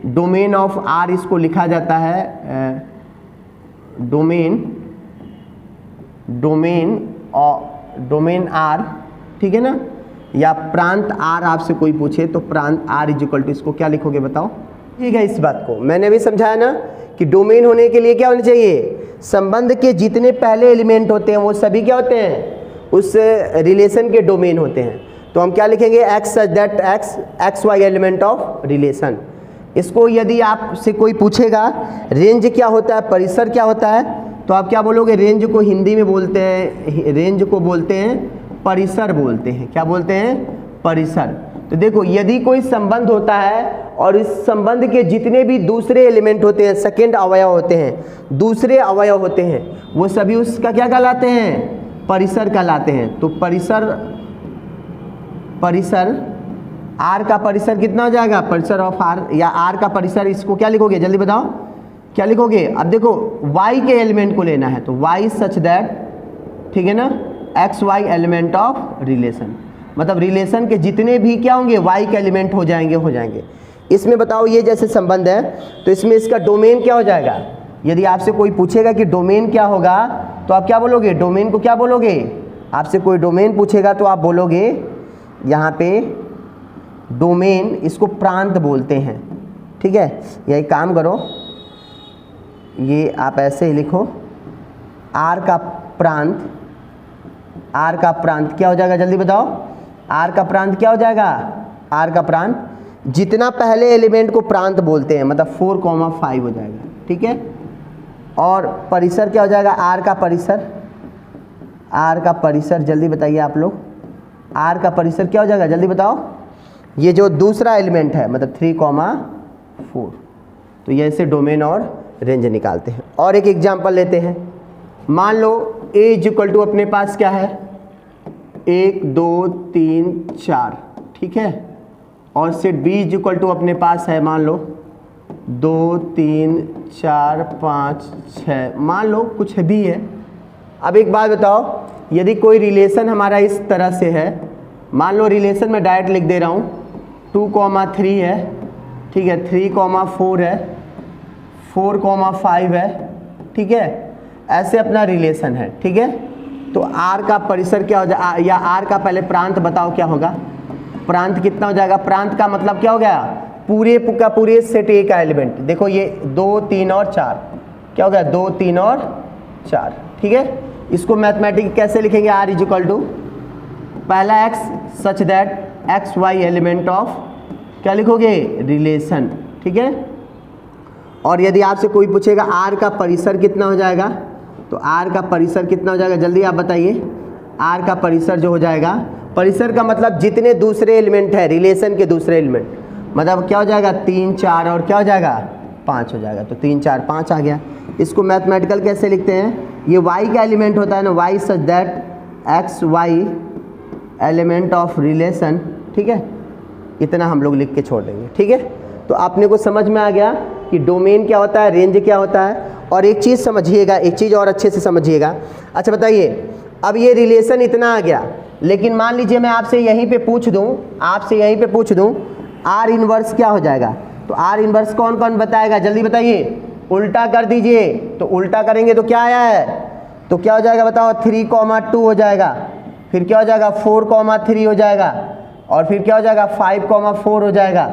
डोमेन ऑफ R इसको लिखा जाता है डोमेन R, ठीक है ना, या प्रांत R आपसे कोई पूछे तो प्रांत R इज इक्वल टू इसको क्या लिखोगे बताओ, ठीक है। इस बात को मैंने भी समझाया ना कि डोमेन होने के लिए क्या होना चाहिए, संबंध के जितने पहले एलिमेंट होते हैं वो सभी क्या होते हैं, उस रिलेशन के डोमेन होते हैं। तो हम क्या लिखेंगे, x such that x y element of relation. इसको यदि आपसे कोई पूछेगा रेंज क्या होता है, परिसर क्या होता है, तो आप क्या बोलोगे, रेंज को हिंदी में बोलते हैं, रेंज को बोलते हैं परिसर बोलते हैं, क्या बोलते हैं, परिसर। तो देखो यदि कोई संबंध होता है और इस संबंध के जितने भी दूसरे एलिमेंट होते हैं, सेकेंड अवयव होते हैं, दूसरे अवयव होते हैं, वो सभी उसका क्या कहलाते हैं, परिसर कहलाते हैं। तो परिसर R का परिसर कितना हो जाएगा, परिसर ऑफ R, या R का परिसर, इसको क्या लिखोगे जल्दी बताओ, क्या लिखोगे। अब देखो y के एलिमेंट को लेना है तो y सच दैट, ठीक है ना, x y element of relation, मतलब रिलेशन के जितने भी क्या होंगे y के एलिमेंट हो जाएंगे। इसमें बताओ ये जैसे संबंध है तो इसमें इसका डोमेन क्या हो जाएगा, यदि आपसे कोई पूछेगा कि डोमेन क्या होगा तो आप क्या बोलोगे, डोमेन को क्या बोलोगे, आपसे कोई डोमेन पूछेगा तो आप बोलोगे यहाँ पे डोमेन, इसको प्रांत बोलते हैं। ठीक है, यही काम करो, ये आप ऐसे ही लिखो, आर का प्रांत, आर का प्रांत क्या हो जाएगा जल्दी बताओ, आर का प्रांत क्या हो जाएगा, आर का प्रांत जितना पहले एलिमेंट को प्रांत बोलते हैं मतलब 4,5 हो जाएगा। ठीक है, और परिसर क्या हो जाएगा, आर का परिसर, आर का परिसर जल्दी बताइए आप लोग, आर का परिसर क्या हो जाएगा जल्दी बताओ, ये जो दूसरा एलिमेंट है मतलब 3,4। तो ये ऐसे डोमेन और रेंज निकालते हैं। और एक एग्जांपल लेते हैं, मान लो a इक्वल टू अपने पास क्या है 1 2 3 4, ठीक है, और सेट b इक्वल टू अपने पास है मान लो 2 3 4 5 6, मान लो कुछ भी है। अब एक बात बताओ, यदि कोई रिलेशन हमारा इस तरह से है, मान लो रिलेशन में डायरेक्ट लिख दे रहा हूँ 2,3 है, ठीक है, 3,4 है, 4,5 है, ठीक है, ऐसे अपना रिलेशन है। ठीक है, तो आर का परिसर क्या हो जाएगा, या आर का पहले प्रांत बताओ क्या होगा, प्रांत कितना हो जाएगा, प्रांत का मतलब क्या हो गया, पूरे का पूरे सेट ए का एलिमेंट। देखो ये 2 3 और 4 क्या हो गया, 2 3 और 4। ठीक है, इसको मैथमेटिक कैसे लिखेंगे, आर इज इक्वल टू पहला x such that x y element of क्या लिखोगे, रिलेशन। ठीक है, और यदि आपसे कोई पूछेगा आर का परिसर कितना हो जाएगा, तो आर का परिसर कितना हो जाएगा जल्दी आप बताइए, आर का परिसर जो हो जाएगा, परिसर का मतलब जितने दूसरे एलिमेंट है रिलेशन के दूसरे एलिमेंट, मतलब क्या हो जाएगा 3 4 और क्या हो जाएगा 5 हो जाएगा, तो 3 4 5 आ गया। इसको मैथमेटिकल कैसे लिखते हैं, ये y का एलिमेंट होता है ना, y such that x y element of relation. ठीक है, इतना हम लोग लिख के छोड़ देंगे। ठीक है, तो आपने को समझ में आ गया कि डोमेन क्या होता है, रेंज क्या होता है। और एक चीज़ समझिएगा, एक चीज़ और अच्छे से समझिएगा। अच्छा बताइए, अब ये रिलेशन इतना आ गया, लेकिन मान लीजिए मैं आपसे यहीं पे पूछ दूं, आपसे यहीं पे पूछ दूं आर इनवर्स क्या हो जाएगा, तो आर इनवर्स कौन कौन बताएगा जल्दी बताइए, उल्टा कर दीजिए। तो उल्टा करेंगे तो क्या आया है, तो क्या हो जाएगा बताओ, 3,2 हो जाएगा, फिर क्या हो जाएगा 4,3 हो जाएगा, और फिर क्या हो जाएगा 5,4 हो जाएगा।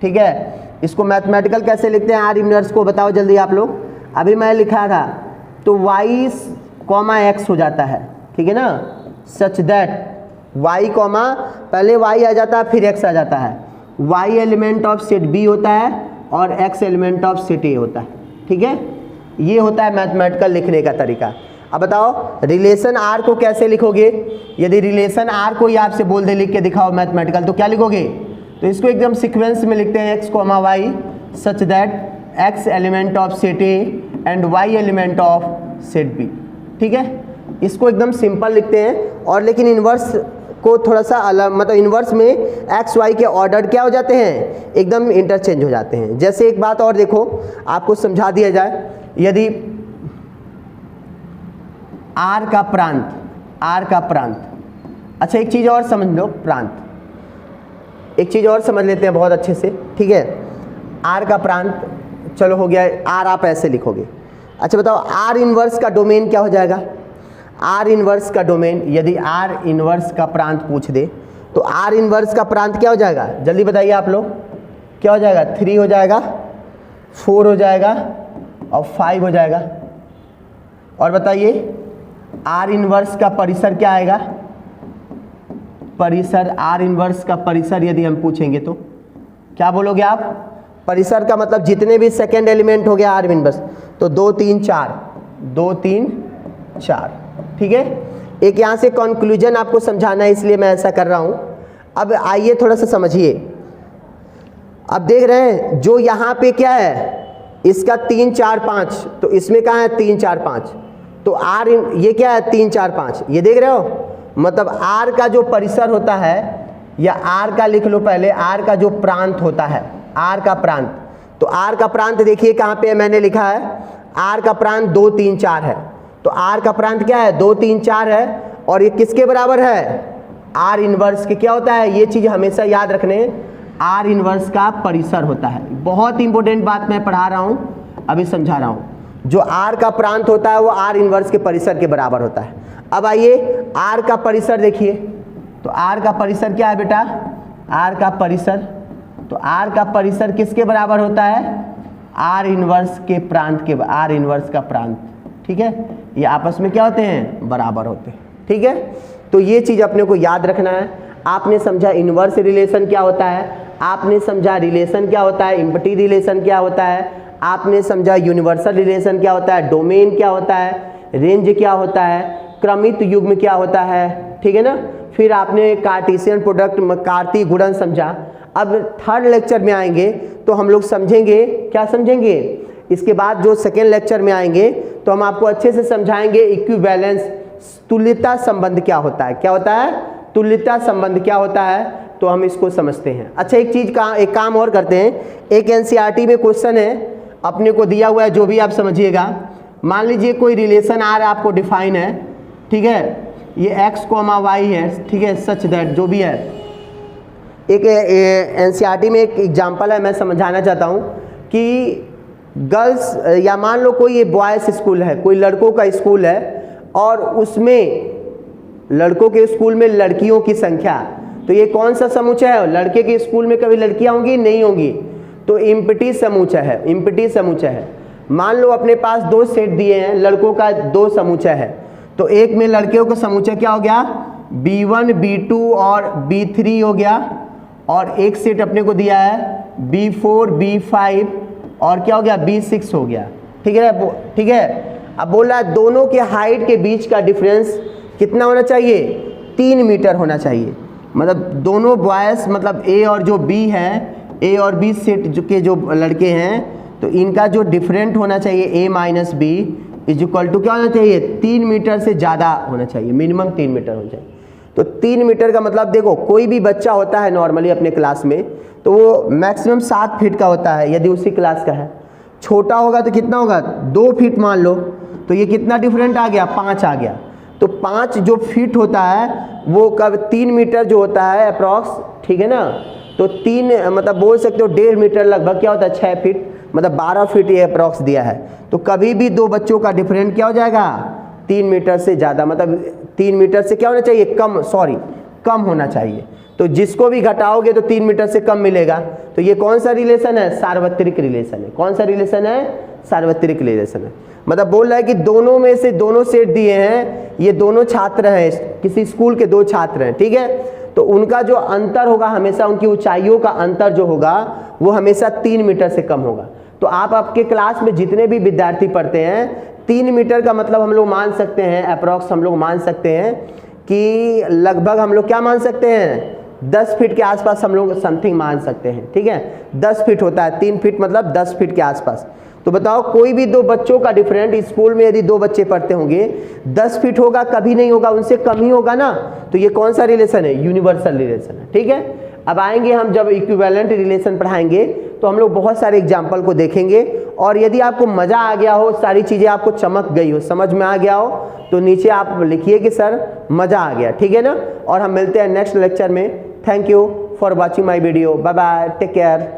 ठीक है, इसको मैथमेटिकल कैसे लिखते हैं आर इनवर्स को बताओ जल्दी आप लोग। अभी मैं लिखा था तो y, x हो जाता है, ठीक है ना, सच दैट y, पहले y आ जाता है फिर x आ जाता है, y element of set b होता है और x element of set a होता है। ठीक है, ये होता है मैथमेटिकल लिखने का तरीका। अब बताओ रिलेशन r को कैसे लिखोगे, यदि रिलेशन r को ही आपसे बोल दे लिख के दिखाओ मैथमेटिकल, तो क्या लिखोगे, तो इसको एकदम सीक्वेंस में लिखते हैं x, y such that x element of set a and y element of set b। ठीक है, इसको एकदम सिंपल लिखते हैं। और लेकिन इन्वर्स को थोड़ा सा अलग, मतलब इन्वर्स में x y के ऑर्डर क्या हो जाते हैं, एकदम इंटरचेंज हो जाते हैं। जैसे एक बात और देखो, आपको समझा दिया जाए, यदि r का प्रांत, r का प्रांत, अच्छा एक चीज़ और समझ लो, प्रांत एक चीज़ और समझ लेते हैं बहुत अच्छे से। ठीक है, r का प्रांत चलो हो गया, r आप ऐसे लिखोगे। अच्छा बताओ r इनवर्स का डोमेन क्या हो जाएगा, r इनवर्स का डोमेन, यदि r इनवर्स का प्रांत पूछ दे तो r इनवर्स का प्रांत क्या हो जाएगा जल्दी बताइए आप लोग, क्या हो जाएगा 3 हो जाएगा, 4 हो जाएगा और 5 हो जाएगा। और बताइए r इनवर्स का परिसर क्या आएगा, परिसर, r इनवर्स का परिसर यदि हम पूछेंगे तो क्या बोलोगे आप, परिसर का मतलब जितने भी सेकेंड एलिमेंट हो गया r इनवर्स, तो 2 3 4, 2 3 4। ठीक है, एक यहाँ से कंक्लूजन आपको समझाना है इसलिए मैं ऐसा कर रहा हूँ। अब आइए थोड़ा सा समझिए, अब देख रहे हैं जो यहाँ पे क्या है, इसका 3 4 5, तो इसमें कहाँ है 3 4 5, तो r ये क्या है 3 4 5, ये देख रहे हो, मतलब r का जो परिसर होता है, या r का लिख लो पहले, r का जो प्रांत होता है, r का प्रांत, तो r का प्रांत देखिए कहाँ पे मैंने लिखा है, r का प्रांत 2 3 4 है, तो r का प्रांत क्या है 2 3 4 है, और ये किसके बराबर है, r इनवर्स के क्या होता है, ये चीज़ हमेशा याद रखने, r इनवर्स का परिसर होता है। बहुत इंपॉर्टेंट बात मैं पढ़ा रहा हूँ, अभी समझा रहा हूँ। जो r का प्रांत होता है वो r इनवर्स के परिसर के बराबर होता है। अब आइए r का परिसर देखिए, तो r का परिसर क्या है बेटा, r का परिसर, तो r का परिसर किसके बराबर होता है, r इनवर्स के प्रांत के, r इनवर्स का प्रांत, ठीक है, ये आपस में क्या होते हैं, बराबर होते हैं, ठीक है। तो ये चीज़ अपने को याद रखना है। आपने समझा इनवर्स रिलेशन क्या होता है, आपने समझा रिलेशन क्या होता है, इम्पटी रिलेशन क्या होता है, आपने समझा यूनिवर्सल रिलेशन क्या होता है, डोमेन क्या होता है, रेंज क्या होता है, क्रमित युग्म क्या होता है, ठीक है ना। फिर आपने कार्टेशियन प्रोडक्ट कार्तीय गुणन समझा। अब थर्ड लेक्चर में आएंगे तो हम लोग समझेंगे, क्या समझेंगे, इसके बाद जो सेकेंड लेक्चर में आएंगे तो हम आपको अच्छे से समझाएंगे इक्विवेलेंस, तुल्यता संबंध क्या होता है, क्या होता है, तुल्यता संबंध क्या होता है, तो हम इसको समझते हैं। अच्छा एक चीज़ का एक काम और करते हैं, एक एनसीईआरटी में क्वेश्चन है अपने को दिया हुआ है, जो भी आप समझिएगा। मान लीजिए कोई रिलेशन आर आपको डिफाइन है, ठीक है, ये x, y है, ठीक है, सच दैट जो भी है। एक एनसीईआरटी में एक एग्जांपल है, मैं समझाना चाहता हूँ कि गर्ल्स या मान लो कोई ये बॉयज़ स्कूल है, कोई लड़कों का स्कूल है और उसमें लड़कों के स्कूल में लड़कियों की संख्या, तो ये कौन सा समुच्चय है, लड़के के स्कूल में कभी लड़कियां होंगी, नहीं होंगी, तो इम्पटी समुच्चय है, इम्पटी समुच्चय है। मान लो अपने पास दो सेट दिए हैं, लड़कों का दो समुच्चय है, तो एक में लड़कियों का समुच्चय क्या हो गया, B1 B2 और B3 हो गया, और एक सेट अपने को दिया है B4 B5 और क्या हो गया, B6 हो गया, ठीक है, ठीक है। अब बोल रहा है दोनों के हाइट के बीच का डिफरेंस कितना होना चाहिए, 3 मीटर होना चाहिए। मतलब दोनों बॉयज़ मतलब ए और जो बी है, ए और बी सेट के जो लड़के हैं, तो इनका जो डिफरेंट होना चाहिए A minus B is equal to क्या होना चाहिए, 3 मीटर से ज़्यादा होना चाहिए, मिनिमम 3 मीटर होना चाहिए। तो 3 मीटर का मतलब देखो, कोई भी बच्चा होता है नॉर्मली अपने क्लास में तो वो मैक्सिमम 7 फीट का होता है, यदि उसी क्लास का है। छोटा होगा तो कितना होगा, 2 फीट मान लो, तो ये कितना डिफरेंट आ गया, 5 आ गया। तो 5 जो फीट होता है वो कब 3 मीटर जो होता है अप्रॉक्स, ठीक है ना, तो 3 मतलब बोल सकते हो 1.5 मीटर लगभग क्या होता है, 6 फीट, मतलब 12 फीट ये अप्रॉक्स दिया है। तो कभी भी दो बच्चों का डिफरेंट क्या हो जाएगा, 3 मीटर से ज़्यादा, मतलब 3 मीटर से क्या होना चाहिए, कम, सॉरी कम होना चाहिए। तो जिसको भी घटाओगे तो 3 मीटर से कम मिलेगा। तो ये कौन सा रिलेशन है, सार्वत्रिक रिलेशन है। कौन सा रिलेशन है, सार्वत्रिक रिलेशन है। मतलब बोल रहा है कि दोनों में से दोनों सेट दिए हैं, ये दोनों छात्र हैं, किसी स्कूल के 2 छात्र हैं, ठीक है, तो उनका जो अंतर होगा हमेशा, उनकी ऊंचाइयों का अंतर जो होगा वो हमेशा 3 मीटर से कम होगा। तो आप आपके क्लास में जितने भी विद्यार्थी पढ़ते हैं, 3 मीटर का मतलब हम लोग मान सकते हैं अप्रॉक्स, हम लोग मान सकते हैं कि लगभग हम लोग क्या मान सकते हैं, 10 फीट के आसपास हम लोग समथिंग मान सकते हैं, ठीक है, 10 फीट होता है, 3 फीट मतलब 10 फीट के आसपास। तो बताओ कोई भी 2 बच्चों का डिफरेंट स्कूल में यदि 2 बच्चे पढ़ते होंगे, 10 फीट होगा, कभी नहीं होगा, उनसे कम ही होगा ना। तो ये कौन सा रिलेशन है, यूनिवर्सल रिलेशन है, ठीक है। अब आएंगे हम जब इक्विवेलेंट रिलेशन पढ़ाएंगे तो हम लोग बहुत सारे एग्जाम्पल को देखेंगे, और यदि आपको मज़ा आ गया हो, सारी चीज़ें आपको चमक गई हो, समझ में आ गया हो, तो नीचे आप लिखिए कि सर मज़ा आ गया, ठीक है ना। और हम मिलते हैं नेक्स्ट लेक्चर में। Thank you for watching my video, bye bye, take care.